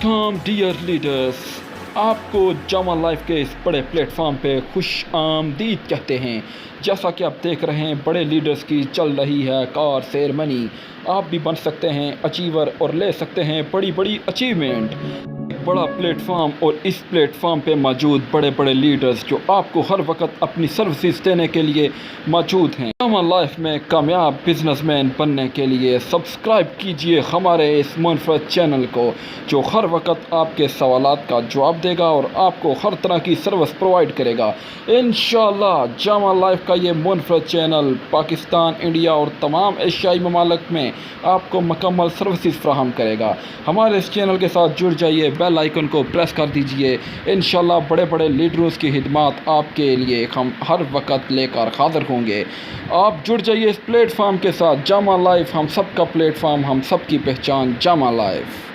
Welcome dear leaders, आपको Jama life के इस बड़े प्लेटफॉर्म पे खुश आमदीद कहते हैं। जैसा कि आप देख रहे हैं, बड़े लीडर्स की चल रही है कार सेरेमनी। आप भी बन सकते हैं अचीवर और ले सकते हैं बड़ी बड़ी अचीवमेंट। बड़ा प्लेटफॉर्म और इस प्लेटफॉर्म पे मौजूद बड़े बड़े लीडर्स जो आपको हर वक्त अपनी सर्विसेज देने के लिए मौजूद हैं। जामा लाइफ में कामयाब बिजनेसमैन बनने के लिए सब्सक्राइब कीजिए हमारे इस मुनफरद चैनल को, जो हर वक्त आपके सवालात का जवाब देगा और आपको हर तरह की सर्विस प्रोवाइड करेगा। इंशाअल्लाह जामा लाइफ का ये मुनफरद चैनल पाकिस्तान, इंडिया और तमाम एशियाई ममालिक में आपको मुकम्मल सर्विसेज फ्राहम करेगा। हमारे इस चैनल के साथ जुड़ जाइए, बेल आइकन को प्रेस कर दीजिए। इंशाल्लाह बड़े बड़े लीडर्स की खिदमत आपके लिए हम हर वक्त लेकर हाजिर होंगे। आप जुड़ जाइए इस प्लेटफॉर्म के साथ। जामा लाइफ हम सब का प्लेटफॉर्म, हम सब की पहचान, जामा लाइफ।